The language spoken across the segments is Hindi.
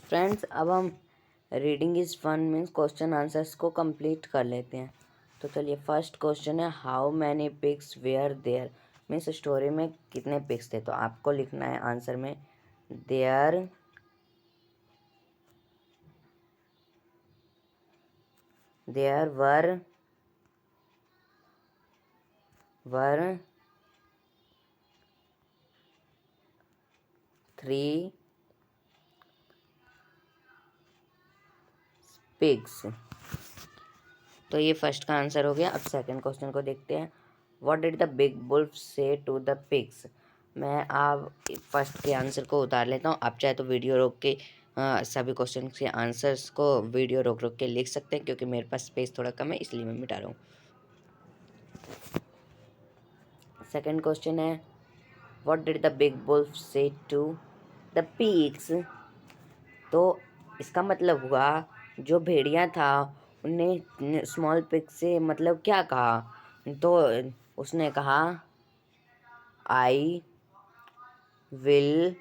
फ्रेंड्स, अब हम reading is fun means question answers को कंप्लीट कर लेते हैं। तो चलिए, फर्स्ट क्वेश्चन है how many pigs were there means story में कितने पिग्स थे। तो आपको लिखना है आंसर में देयर वर 3 पिग्स। तो ये फर्स्ट का आंसर हो गया। अब सेकंड क्वेश्चन को देखते हैं। What did the big wolf से टू द पिग्स। मैं आप फर्स्ट के आंसर को उतार लेता हूँ। आप चाहे तो वीडियो रोक के सभी क्वेश्चन के आंसर्स को वीडियो रोक रोक के लिख सकते हैं, क्योंकि मेरे पास स्पेस थोड़ा कम है, इसलिए मैं मिटा रहा हूँ। सेकंड क्वेश्चन है what did the big wolf से टू द पिग्स। तो इसका मतलब हुआ जो भेड़िया था उन्हें स्मॉल पिग से मतलब क्या कहा। तो उसने कहा आई विल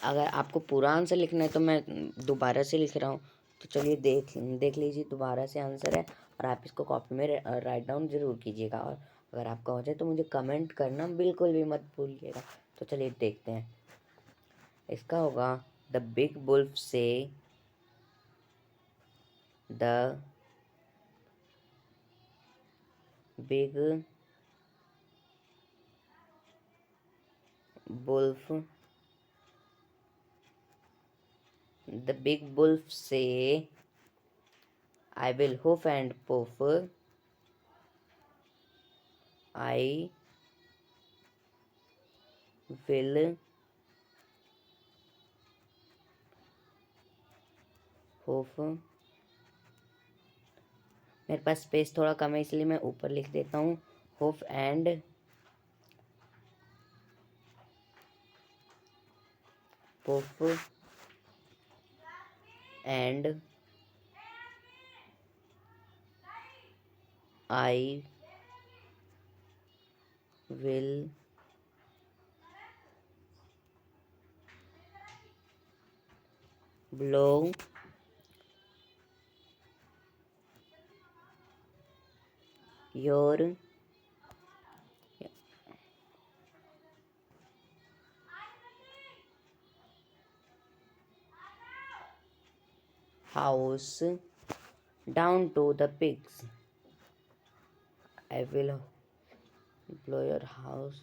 अगर आपको पूरा आंसर लिखना है तो मैं दोबारा से लिख रहा हूँ। तो चलिए देख लीजिए, दोबारा से आंसर है और आप इसको कॉपी में राइट डाउन ज़रूर कीजिएगा। और अगर आपका हो जाए तो मुझे कमेंट करना बिल्कुल भी मत भूलिएगा। तो चलिए देखते हैं। इसका होगा द बिग बुल्फ से द बिग बुल्फ से I will HUF and puff I will HUF. मेरे पास स्पेस थोड़ा कम है, इसलिए मैं ऊपर लिख देता हूँ HUF and puff and I will blow your house down to the pigs. I will blow your house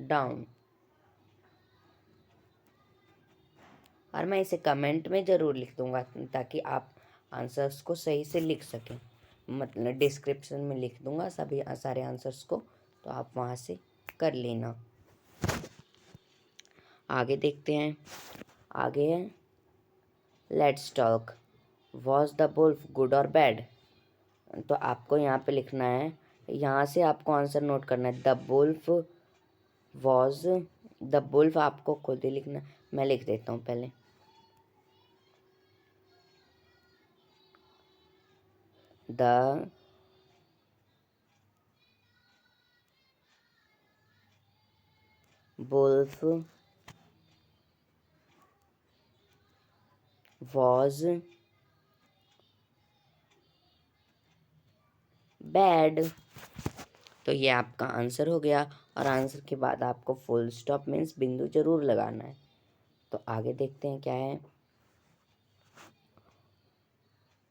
down. और मैं इसे कमेंट में ज़रूर लिख दूंगा ताकि आप आंसर्स को सही से लिख सकें। मतलब डिस्क्रिप्शन में लिख दूंगा सभी सारे आंसर्स को, तो आप वहाँ से कर लेना। आगे देखते हैं। आगे है let's talk was the wolf good और बैड। तो आपको यहाँ पे लिखना है, यहाँ से आपको आंसर नोट करना है द बुल्फ आपको खुद ही लिखना है। मैं लिख देता हूँ पहले। The wolf was bad. तो ये आपका आंसर हो गया। और आंसर के बाद आपको फुल स्टॉप मीन्स बिंदु जरूर लगाना है। तो आगे देखते हैं क्या है।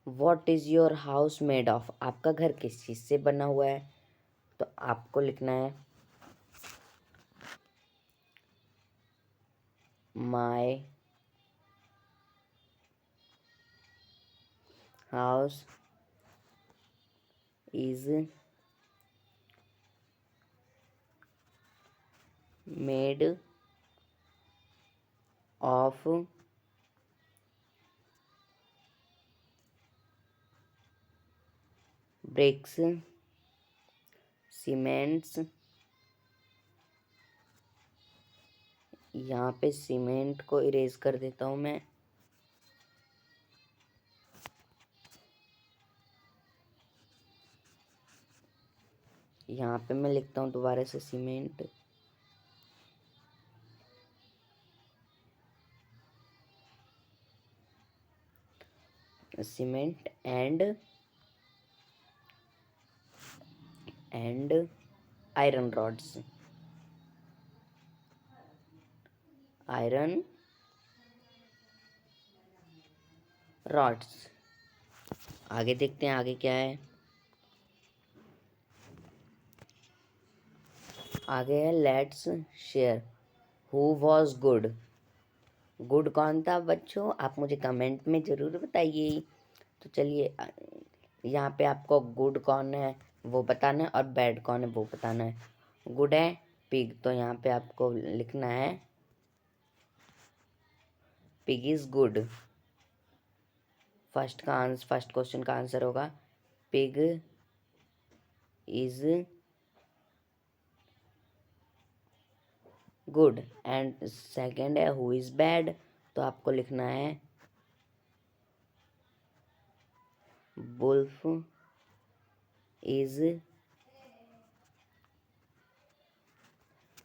What is your house made of. आपका घर किस चीज़ से बना हुआ है। तो आपको लिखना है my house is made of BRICS cements. यहाँ पे सीमेंट को इरेज कर देता हूँ मैं। यहाँ पे मैं लिखता हूँ दोबारा से cement, cement and iron rods, iron rods. आगे देखते हैं आगे क्या है। आगे है let's share who was good. Good कौन था बच्चों, आप मुझे कमेंट में ज़रूर बताइए। तो चलिए यहाँ पे आपको गुड कौन है वो बताना है और बैड कौन है वो बताना है। गुड है पिग, तो यहाँ पे आपको लिखना है pig is good. First question का आंसर होगा pig is good. And second है हु इज बैड, तो आपको लिखना है वुल्फ इज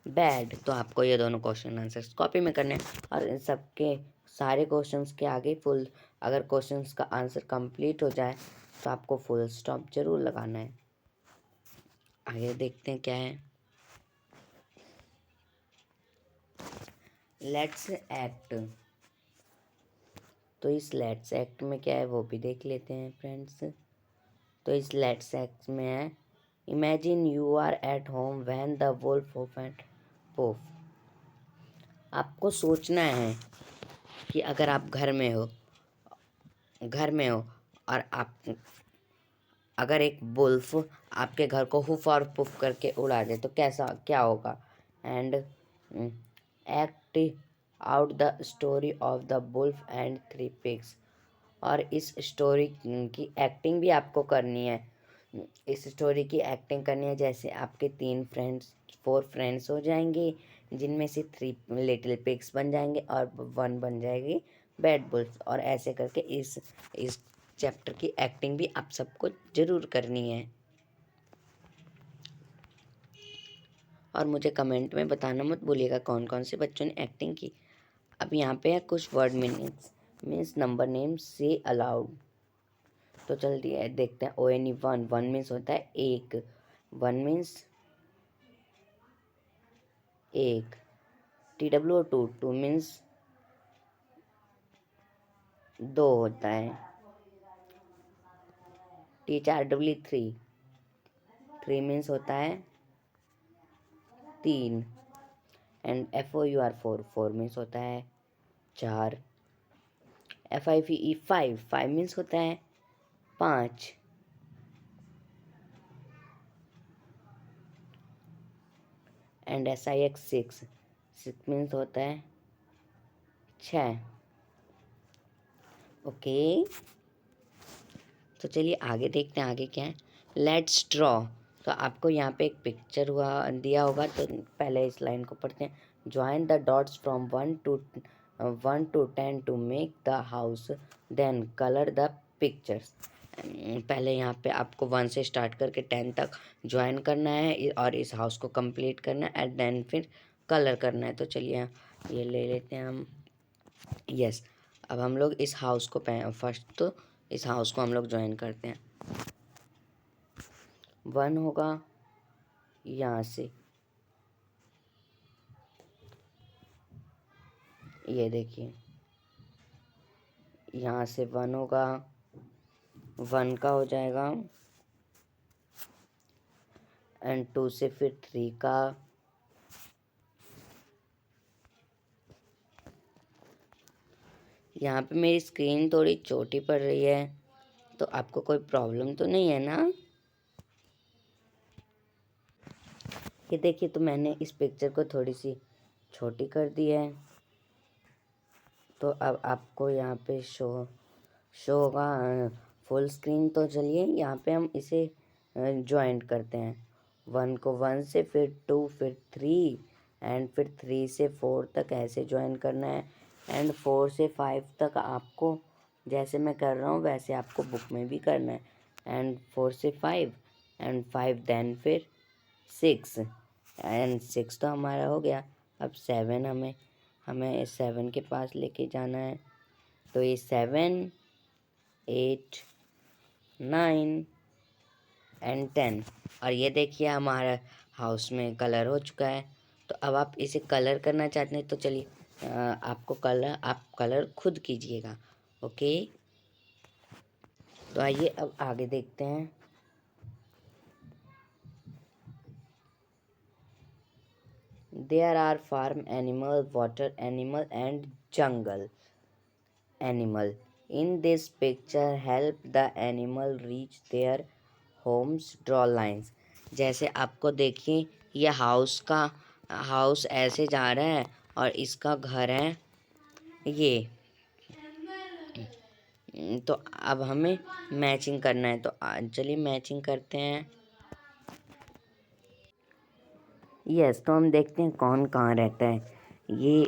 बैड। तो आपको ये दोनों क्वेश्चन आंसर्स कॉपी में करने हैं और इन सबके सारे क्वेश्चंस के आगे फुल, अगर क्वेश्चंस का आंसर कंप्लीट हो जाए तो आपको फुल स्टॉप जरूर लगाना है। आगे देखते हैं क्या है। लेट्स एक्ट, तो इस लेट्स एक्ट में क्या है वो भी देख लेते हैं फ्रेंड्स। तो इस लेट्स एक्ट में है imagine you are at home when the wolf open पोफ। आपको सोचना है कि अगर आप घर में हो और आप अगर एक वुल्फ आपके घर को हुफ और पुफ करके उड़ा दे तो कैसा क्या होगा। And act out the story of the wolf and three pigs. और इस स्टोरी की एक्टिंग भी आपको करनी है। इस स्टोरी की एक्टिंग करनी है जैसे आपके 4 फ्रेंड्स हो जाएंगे, जिनमें से 3 लिटिल पिग्स बन जाएंगे और 1 बन जाएगी बैड बुल्स। और ऐसे करके इस चैप्टर की एक्टिंग भी आप सबको ज़रूर करनी है। और मुझे कमेंट में बताना मत भूलिएगा कौन कौन से बच्चों ने एक्टिंग की। अब यहाँ पे है कुछ वर्ड मीन्स नंबर नेम से अलाउड। तो चलिए देखते हैं। ONE 1 मीन्स होता है एक, 1 मीन्स एक। TWO 2 मीन्स 2 होता है। THRW 3 मीन्स होता है 3। एंड FOUR 4 मीन्स होता है 4। FIVE 5 मीन्स होता है 5। एंड SIX 6 मीन्स होता है 6। ओके, तो चलिए आगे देखते हैं आगे क्या है। लेट्स ड्रॉ, तो आपको यहाँ पे एक पिक्चर दिया होगा, तो पहले इस लाइन को पढ़ते हैं। Join the dots from 1 to 10 to make the house, then colour the pictures. पहले यहाँ पे आपको 1 से स्टार्ट करके 10 तक ज्वाइन करना है और इस हाउस को कंप्लीट करना है एंड देन फिर कलर करना है। तो चलिए ये ले लेते हैं हम। यस, अब हम लोग इस हाउस को फर्स्ट तो इस हाउस को हम लोग ज्वाइन करते हैं। 1 होगा यहाँ से, ये देखिए यहाँ से 1 होगा, 1 का हो जाएगा एंड 2 से फिर 3 का, यहाँ पे मेरी स्क्रीन थोड़ी छोटी पड़ रही है तो आपको कोई प्रॉब्लम तो नहीं है ना। ये देखिए, तो मैंने इस पिक्चर को थोड़ी सी छोटी कर दी है। तो अब आपको यहाँ पे शो होगा फुल स्क्रीन। तो चलिए यहाँ पे हम इसे ज्वाइंट करते हैं। 1 को 1 से, फिर 2, फिर 3 एंड फिर 3 से 4 तक ऐसे ज्वाइन करना है। एंड 4 से 5 तक आपको जैसे मैं कर रहा हूँ वैसे आपको बुक में भी करना है। एंड 4 से 5 एंड 5 देन फिर 6 एंड 6 तो हमारा हो गया। अब 7 हमें हमें 7 के पास लेके जाना है। तो ये 7, 8, 9 एंड 10। और ये देखिए हमारा हाउस में कलर हो चुका है। तो अब आप इसे कलर करना चाहते हैं तो चलिए आप कलर खुद कीजिएगा। ओके, तो आइए अब आगे देखते हैं। There are farm animal, water animal and jungle animal. In this picture, help the animal reach their homes, draw lines. जैसे आपको देखिए ये हाउस ऐसे जा रहा है और इसका घर है ये। तो अब हमें मैचिंग करना है, तो चलिए मैचिंग करते हैं। यस, तो हम देखते हैं कौन कहाँ रहता है। ये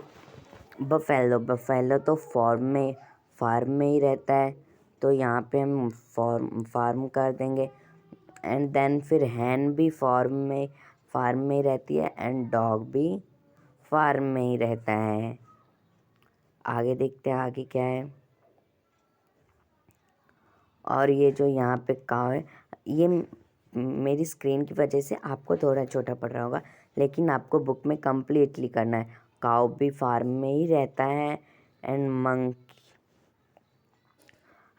बफेलो तो फार्म में ही रहता है, तो यहाँ पे हम फार्म कर देंगे। एंड देन फिर हैन भी फार्म में ही रहती है एंड डॉग भी फार्म में ही रहता है। आगे देखते हैं आगे क्या है। और ये जो यहाँ पे काव है, ये मेरी स्क्रीन की वजह से आपको थोड़ा छोटा पड़ रहा होगा, लेकिन आपको बुक में कम्प्लीटली करना है। काव भी फार्म में ही रहता है एंड मंकी।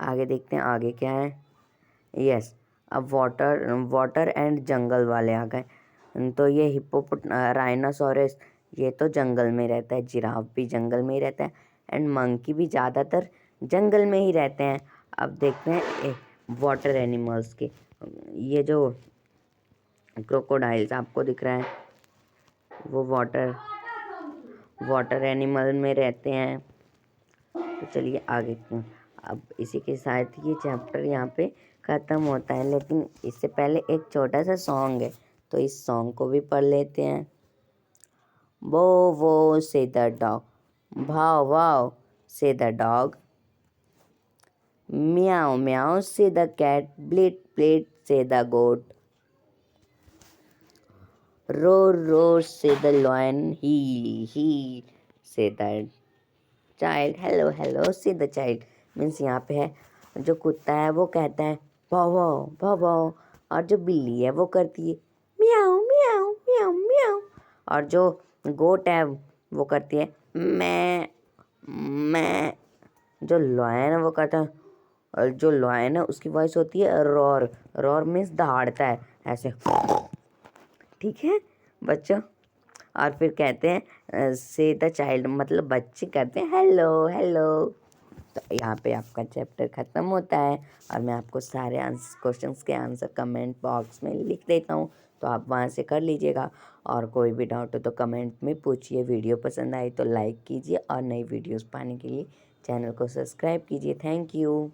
आगे देखते हैं आगे क्या है। यस, अब वाटर एंड जंगल वाले आ गए। तो ये राइनासोरस, ये तो जंगल में रहता है। जिराफ भी जंगल में ही रहता है एंड मंकी भी ज़्यादातर जंगल में ही रहते हैं। अब देखते हैं वाटर एनिमल्स के। ये जो क्रोकोडाइल्स आपको दिख रहा है, वो वाटर एनिमल में रहते हैं। तो चलिए आगे अब इसी के साथ ये चैप्टर यहाँ पे ख़त्म होता है, लेकिन इससे पहले एक छोटा सा सॉन्ग है, तो इस सॉन्ग को भी पढ़ लेते हैं। वो से द डॉग, भाव वाव से द डॉग, म्याओ म्याओ से द कैट, ब्लिट ब्लिट से द गोट, roar से द lion, he से द चाइल्ड, हेलो से द चाइल्ड। मीन्स यहाँ पे है जो कुत्ता है वो कहता है भाव भाव भाव, और जो बिल्ली है वो करती है म्याऊ म्याऊ म्याऊ म्याऊ, और जो गोट है वो करती है मैं। जो लॉयन है वो कहता है, और जो लॉयन है उसकी वॉइस होती है रॉर मीन्स दहाड़ता है ऐसे। ठीक है बच्चों। और फिर कहते हैं से द चाइल्ड, मतलब बच्चे कहते हैं हेलो हेलो। तो यहाँ पे आपका चैप्टर ख़त्म होता है और मैं आपको सारे क्वेश्चंस के आंसर कमेंट बॉक्स में लिख देता हूँ, तो आप वहाँ से कर लीजिएगा। और कोई भी डाउट हो तो कमेंट में पूछिए। वीडियो पसंद आई तो लाइक कीजिए और नई वीडियोस पाने के लिए चैनल को सब्सक्राइब कीजिए। Thank you.